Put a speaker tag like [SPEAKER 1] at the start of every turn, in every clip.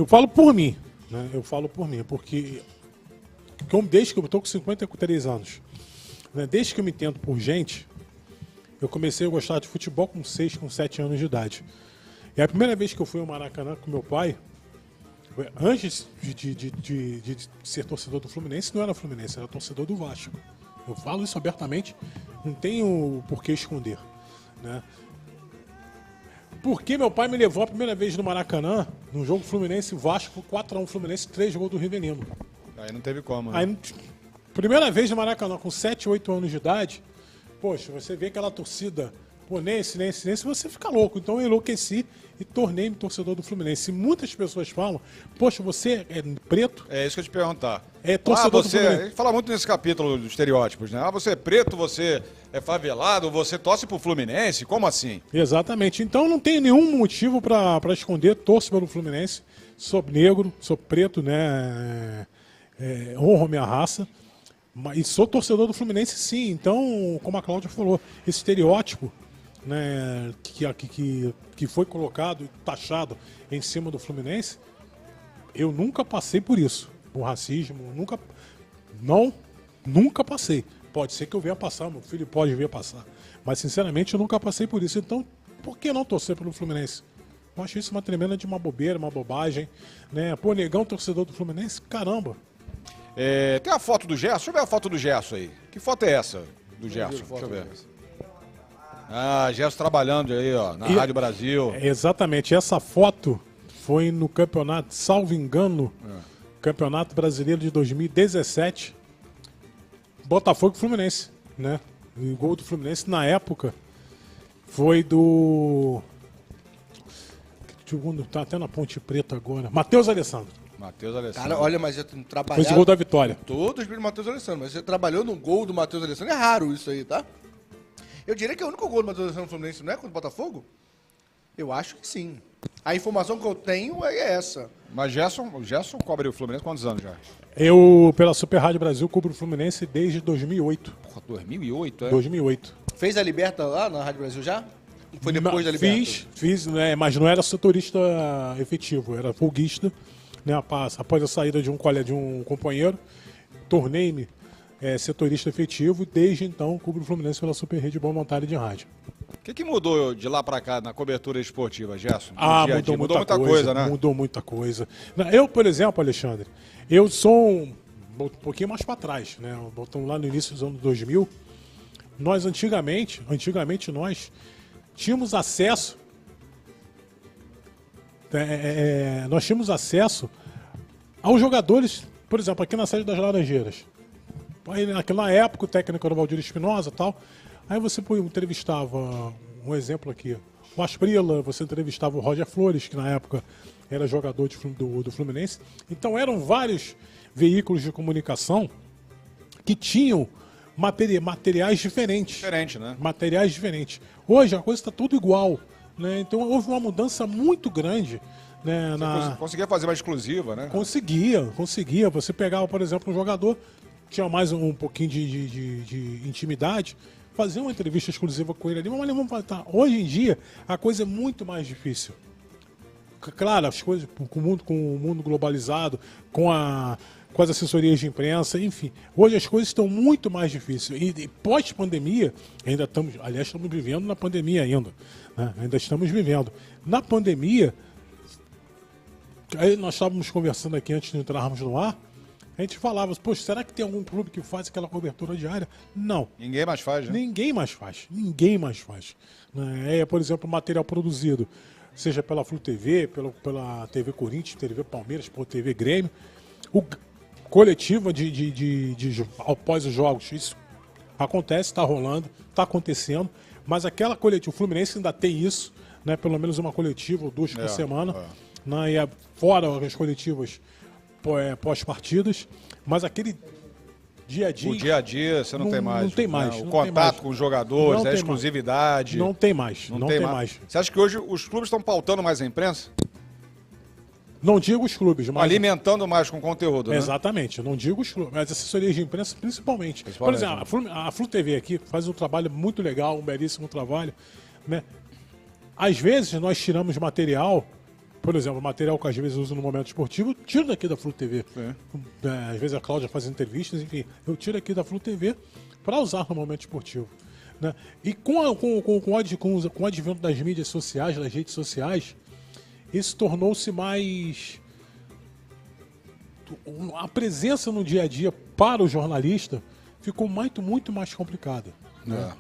[SPEAKER 1] Eu falo por mim, né? Eu falo por mim, porque desde que eu tô com 53 anos, né? Desde que eu me entendo por gente, eu comecei a gostar de futebol com 6, com 7 anos de idade. E a primeira vez que eu fui ao Maracanã com meu pai, antes de ser torcedor do Fluminense, não era Fluminense, era torcedor do Vasco. Eu falo isso abertamente, não tenho por que esconder, né? Porque meu pai me levou a primeira vez no Maracanã, num jogo Fluminense-Vasco, 4x1 Fluminense, 3 gols do Rivelino.
[SPEAKER 2] Aí não teve como, né?
[SPEAKER 1] Aí, primeira vez no Maracanã, com 7, 8 anos de idade, poxa, você vê aquela torcida, pô, nesse, você fica louco. Então eu enlouqueci e tornei-me torcedor do Fluminense. E muitas pessoas falam, poxa, você é preto?
[SPEAKER 2] É isso que eu ia te perguntar.
[SPEAKER 1] É torcedor do
[SPEAKER 2] você,
[SPEAKER 1] Fluminense.
[SPEAKER 2] a gente fala muito nesse capítulo dos estereótipos, né? Ah, você é preto, você é favelado, você torce pro Fluminense? Como assim?
[SPEAKER 1] Exatamente. Então não tem nenhum motivo pra esconder, torço pelo Fluminense. Sou negro, sou preto, né? Honro a minha raça. E sou torcedor do Fluminense, sim. Então, como a Cláudia falou, esse estereótipo, né, que foi colocado e taxado em cima do Fluminense, eu nunca passei por isso. O racismo, nunca passei. Pode ser que eu venha passar, meu filho pode vir passar. Mas, sinceramente, eu nunca passei por isso. Então, por que não torcer pelo Fluminense? Eu acho isso uma tremenda de uma bobeira, uma bobagem, né? Pô, negão, torcedor do Fluminense, caramba.
[SPEAKER 2] Tem a foto do Gerson? Deixa eu ver a foto do Gerson aí. Que foto é essa do Gerson? Deixa eu ver. Ah, Gerson trabalhando aí, ó, na Rádio Brasil.
[SPEAKER 1] Exatamente. Essa foto foi no campeonato, salvo engano, Campeonato Brasileiro de 2017. Botafogo e Fluminense, né? O gol do Fluminense na época foi do... Tá até na Ponte Preta agora. Matheus Alessandro.
[SPEAKER 2] Matheus Alessandro.
[SPEAKER 3] Cara, olha, mas você trabalhou...
[SPEAKER 1] Fez o gol da vitória.
[SPEAKER 3] Todos viram o Matheus Alessandro, mas você trabalhou no gol do Matheus Alessandro. É raro isso aí, tá? Eu diria que é o único gol do Matheus Alessandro no Fluminense, não é? Contra o Botafogo? Eu acho que sim. A informação que eu tenho é essa.
[SPEAKER 2] Mas o Gerson cobre o Fluminense há quantos anos já?
[SPEAKER 1] Eu, pela Super Rádio Brasil, cubro o Fluminense desde 2008.
[SPEAKER 2] Porra, 2008, é?
[SPEAKER 1] 2008.
[SPEAKER 3] Fez a Liberta lá na Rádio Brasil já? Ou foi depois da Liberta?
[SPEAKER 1] Fiz, né, mas não era setorista efetivo, era folguista. Né, após a saída de um companheiro, tornei-me setorista efetivo e desde então cubro o Fluminense pela Super Rede Boa Vontade de Rádio.
[SPEAKER 2] O que mudou de lá pra cá na cobertura esportiva, Gerson?
[SPEAKER 1] Mudou
[SPEAKER 2] muita coisa, né?
[SPEAKER 1] Mudou muita coisa. Eu, por exemplo, Alexandre, eu sou um pouquinho mais para trás, né? Voltamos lá no início dos anos 2000. Nós antigamente nós tínhamos acesso nós tínhamos acesso aos jogadores, por exemplo, aqui na sede das Laranjeiras. Aí, naquela época, o técnico era o Valdir Espinosa e tal. Aí você entrevistava, um exemplo aqui, o Asprila, você entrevistava o Roger Flores, que na época era jogador do Fluminense. Então eram vários veículos de comunicação que tinham materiais diferentes.
[SPEAKER 2] Diferente, né?
[SPEAKER 1] Materiais diferentes. Hoje a coisa está tudo igual. Né? Então houve uma mudança muito grande. Né,
[SPEAKER 2] conseguia fazer mais exclusiva, né?
[SPEAKER 1] Conseguia. Você pegava, por exemplo, um jogador que tinha mais um pouquinho de intimidade, fazer uma entrevista exclusiva com ele ali, mas vamos falar, hoje em dia a coisa é muito mais difícil. Claro, as coisas com o mundo globalizado, com as assessorias de imprensa, enfim, hoje as coisas estão muito mais difíceis. E pós-pandemia, estamos vivendo na pandemia ainda. Né? Ainda estamos vivendo. Na pandemia, aí nós estávamos conversando aqui antes de entrarmos no ar, a gente falava, poxa, será que tem algum clube que faz aquela cobertura diária? Não.
[SPEAKER 2] Ninguém mais faz, né?
[SPEAKER 1] Ninguém mais faz. Né? Por exemplo, material produzido, seja pela Flu TV, pela TV Corinthians, TV Palmeiras, por TV Grêmio, coletiva após os jogos, isso acontece, está rolando, está acontecendo, mas aquela coletiva, o Fluminense ainda tem isso, né? Pelo menos uma coletiva ou duas por semana, né? E fora as coletivas pós-partidas, mas aquele dia a dia...
[SPEAKER 2] O dia a dia você não tem mais.
[SPEAKER 1] Não tem mais.
[SPEAKER 2] O contato com os jogadores, a exclusividade...
[SPEAKER 1] Não tem mais. Não tem mais.
[SPEAKER 2] Você acha que hoje os clubes estão pautando mais a imprensa?
[SPEAKER 1] Não digo os clubes, mas...
[SPEAKER 2] Alimentando mais com conteúdo, né?
[SPEAKER 1] Exatamente, não digo os clubes, mas as assessorias de imprensa principalmente. Por exemplo, a Flu TV aqui faz um trabalho muito legal, um belíssimo trabalho. Né? Às vezes nós tiramos material por exemplo, o material que às vezes eu uso no momento esportivo, eu tiro daqui da Flu TV. Às vezes a Cláudia faz entrevistas, enfim, eu tiro aqui da Flu TV para usar no momento esportivo. Né? E com o advento das mídias sociais, das redes sociais, isso tornou-se mais... A presença no dia a dia para o jornalista ficou muito mais complicada. Né?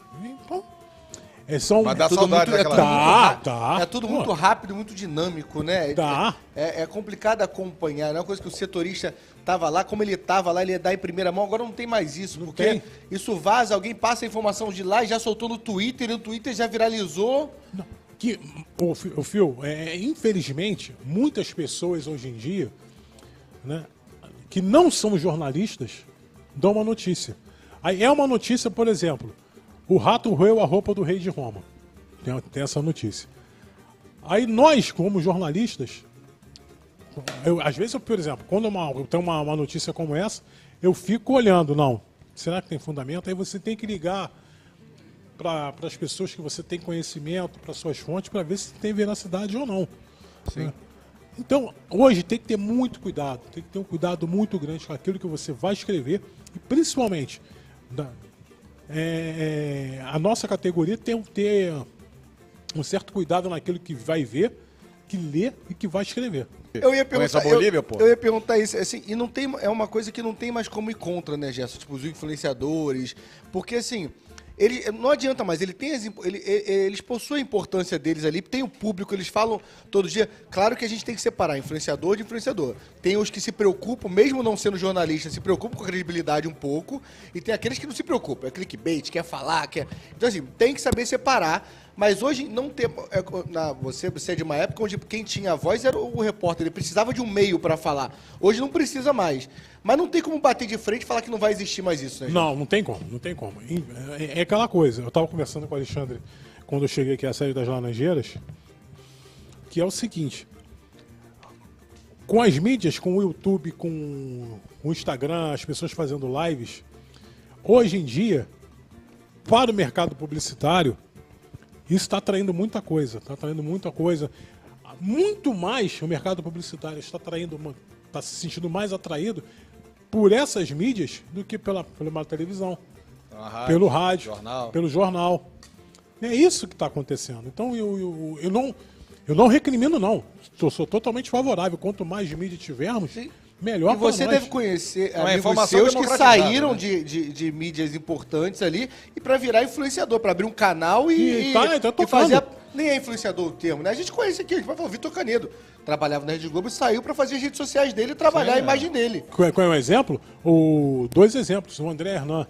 [SPEAKER 1] Então,
[SPEAKER 2] Mas dá saudade daquela...
[SPEAKER 3] É tudo muito rápido, muito dinâmico, né?
[SPEAKER 1] Dá.
[SPEAKER 3] É complicado acompanhar. Não é uma coisa que o setorista estava lá, como ele estava lá, ele ia dar em primeira mão. Agora não tem mais isso, porque isso vaza, alguém passa a informação de lá e já soltou no Twitter, e o Twitter já viralizou.
[SPEAKER 1] Não. O Phil, infelizmente, muitas pessoas hoje em dia, né, que não são jornalistas, dão uma notícia. Aí é uma notícia, por exemplo, o rato roeu a roupa do rei de Roma. Tem essa notícia. Aí nós, como jornalistas, às vezes, por exemplo, quando eu tenho uma notícia como essa, eu fico olhando, não, será que tem fundamento? Aí você tem que ligar para as pessoas que você tem conhecimento, para suas fontes, para ver se tem veracidade ou não.
[SPEAKER 2] Sim.
[SPEAKER 1] Né? Então, hoje tem que ter muito cuidado, tem que ter um cuidado muito grande com aquilo que você vai escrever e, principalmente, a nossa categoria tem que ter um certo cuidado naquilo que vai ver, que lê e que vai escrever.
[SPEAKER 3] Eu ia
[SPEAKER 2] Conhece
[SPEAKER 3] perguntar,
[SPEAKER 2] a Bolívia, pô?
[SPEAKER 3] eu ia perguntar isso, assim, e não tem, é uma coisa que não tem mais como ir contra, né, Gerson? Tipo, os influenciadores, porque assim, ele não adianta mais, eles possuem a importância deles ali, tem o público, eles falam todo dia. Claro que a gente tem que separar influenciador de influenciador. Tem os que se preocupam, mesmo não sendo jornalista, se preocupam com a credibilidade um pouco, e tem aqueles que não se preocupam, é clickbait, quer falar, quer... Então assim, tem que saber separar. Mas hoje não tem. Você é de uma época onde quem tinha a voz era o repórter, ele precisava de um meio para falar. Hoje não precisa mais. Mas não tem como bater de frente e falar que não vai existir mais isso, né?
[SPEAKER 1] Não tem como, não tem como. É aquela coisa, eu estava conversando com o Alexandre quando eu cheguei aqui à série das Laranjeiras, que é o seguinte: com as mídias, com o YouTube, com o Instagram, as pessoas fazendo lives, hoje em dia, para o mercado publicitário, isso está atraindo muita coisa, Muito mais o mercado publicitário está se sentindo mais atraído por essas mídias do que pela televisão, pelo rádio, pelo jornal. É isso que está acontecendo. Então eu não recrimino, não. Eu sou totalmente favorável. Quanto mais mídia tivermos, melhor
[SPEAKER 3] e você deve conhecer amigos seus que saíram, né, de mídias importantes ali e para virar influenciador, para abrir um canal e fazer... Nem é influenciador o termo, né? A gente conhece aqui, a gente vai falar, Vitor Canedo trabalhava na Rede Globo e saiu para fazer as redes sociais dele e trabalhar a imagem dele.
[SPEAKER 1] Qual é o exemplo? Dois exemplos. O André Hernan,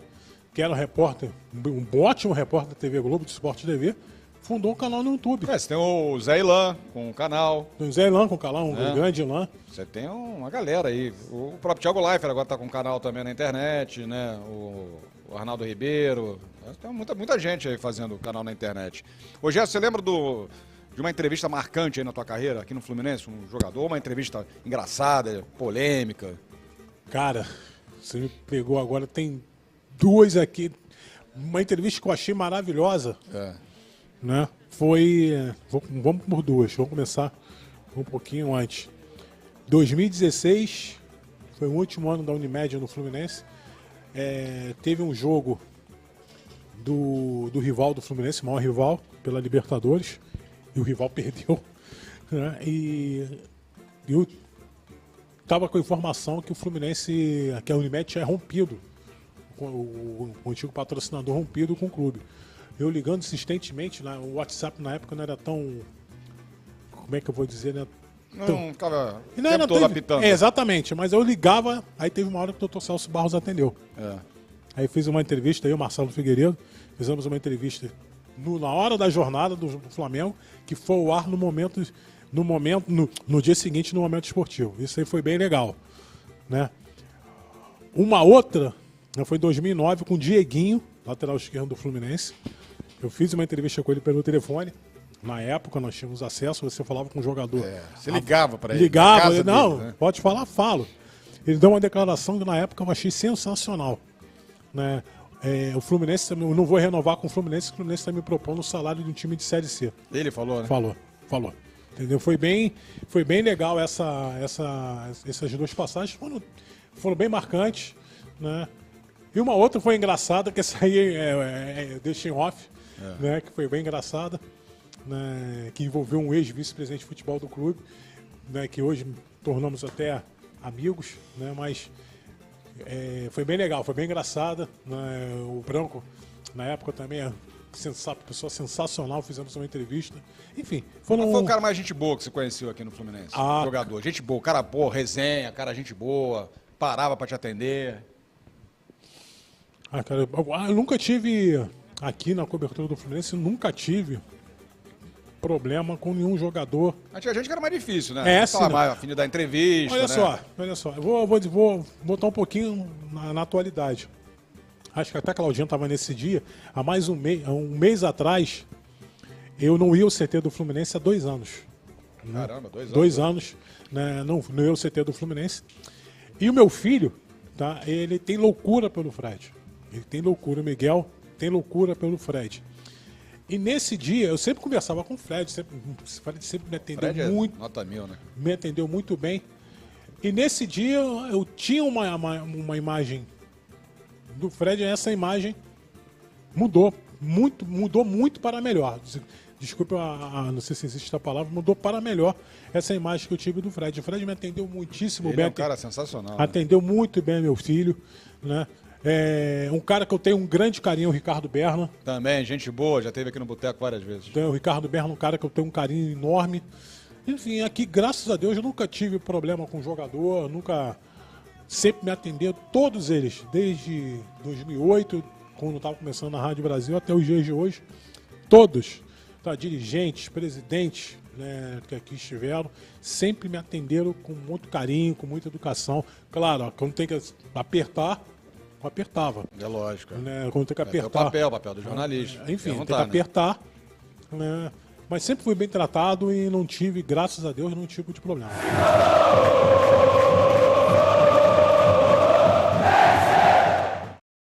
[SPEAKER 1] que era um repórter, um ótimo repórter da TV Globo, de Sport TV, fundou um canal no YouTube.
[SPEAKER 2] Você tem o Zé Ilan com o canal.
[SPEAKER 1] Tem o Zé Ilan com o canal, um grande Ilan.
[SPEAKER 2] Você tem uma galera aí. O próprio Thiago Leifert agora está com um canal também na internet, né? O Arnaldo Ribeiro. Tem muita gente aí fazendo canal na internet. Ô, Gerson, você lembra de uma entrevista marcante aí na tua carreira, aqui no Fluminense? Um jogador, uma entrevista engraçada, polêmica?
[SPEAKER 1] Cara, você me pegou agora, tem duas aqui. Uma entrevista que eu achei maravilhosa. Né? Vamos por duas, vamos começar um pouquinho antes. 2016 foi o último ano da Unimed no Fluminense. Teve um jogo do rival do Fluminense, maior rival, pela Libertadores, e o rival perdeu. Né? E eu estava com a informação que o Fluminense, que a Unimed tinha rompido, o antigo patrocinador rompido com o clube. Eu ligando insistentemente, o WhatsApp na época não era tão... Como é que eu vou dizer, né?
[SPEAKER 2] Não ficava o tempo todo apitando.
[SPEAKER 1] Exatamente, mas eu ligava, aí teve uma hora que o Dr. Celso Barros atendeu. Aí fiz uma entrevista, eu e o Marcelo Figueiredo, fizemos uma entrevista na hora da jornada do Flamengo, que foi ao ar no dia seguinte, no momento esportivo. Isso aí foi bem legal. Né? Uma outra, foi em 2009, com o Dieguinho, lateral esquerdo do Fluminense. Eu fiz uma entrevista com ele pelo telefone. Na época nós tínhamos acesso, você falava com o jogador.
[SPEAKER 2] Você ligava para ele?
[SPEAKER 1] Ligava, né? Pode falar, falo. Ele deu uma declaração que na época eu achei sensacional. Né? O Fluminense, eu não vou renovar com o Fluminense está me propondo o salário de um time de Série C.
[SPEAKER 2] Ele falou, né?
[SPEAKER 1] Falou. Entendeu? Foi bem legal essas duas passagens, foram bem marcantes, né? E uma outra foi engraçada, que essa aí deixa em off, né? Que foi bem engraçada, né? Que envolveu um ex-vice-presidente de futebol do clube, né? Que hoje tornamos até amigos, né? Mas foi bem legal, foi bem engraçada, né? O Branco, na época também, pessoa sensacional, fizemos uma entrevista. Enfim,
[SPEAKER 2] Qual foi o cara mais gente boa que você conheceu aqui no Fluminense? Jogador. Gente boa, cara boa, resenha, cara gente boa, parava pra te atender.
[SPEAKER 1] Cara, eu nunca tive, aqui na cobertura do Fluminense, nunca tive problema com nenhum jogador.
[SPEAKER 2] Mas tinha gente que era mais difícil, né?
[SPEAKER 1] Sim.
[SPEAKER 2] Mais afim de dar entrevista,
[SPEAKER 1] Olha só. Eu vou botar um pouquinho na atualidade. Acho que até a Claudinha estava nesse dia. Há mais um mês atrás, eu não ia ao CT do Fluminense há 2 anos.
[SPEAKER 2] Caramba, 2 anos.
[SPEAKER 1] 2 anos, né? Não ia ao CT do Fluminense. E o meu filho, tá? Ele tem loucura pelo Fred. Ele tem loucura, o Miguel tem loucura pelo Fred. E nesse dia, eu sempre conversava com o Fred, sempre me atendeu
[SPEAKER 2] Fred
[SPEAKER 1] muito.
[SPEAKER 2] Nota 1000, né?
[SPEAKER 1] Me atendeu muito bem. E nesse dia, eu tinha uma imagem do Fred, e essa imagem mudou muito para melhor. Desculpa, não sei se existe a palavra, mudou para melhor essa imagem que eu tive do Fred. O Fred me atendeu muitíssimo
[SPEAKER 2] Ele
[SPEAKER 1] bem.
[SPEAKER 2] é um cara sensacional.
[SPEAKER 1] Atendeu muito bem meu filho, né? Um cara que eu tenho um grande carinho, o Ricardo Berna.
[SPEAKER 2] Também, gente boa, já esteve aqui no Boteco várias vezes.
[SPEAKER 1] Então, o Ricardo Berna é um cara que eu tenho um carinho enorme. Enfim, aqui, graças a Deus, eu nunca tive problema com jogador, sempre me atenderam, todos eles, desde 2008, quando eu estava começando na Rádio Brasil, até os dias de hoje, todos, tá, dirigentes, presidentes, né, que aqui estiveram, sempre me atenderam com muito carinho, com muita educação. Claro, quando tem que apertar, eu apertava.
[SPEAKER 2] É lógico.
[SPEAKER 1] Né, quando tem que
[SPEAKER 2] É
[SPEAKER 1] apertar.
[SPEAKER 2] o papel do jornalista.
[SPEAKER 1] Enfim, tem que apertar, né? Mas sempre fui bem tratado e não tive, graças a Deus, nenhum tipo de problema.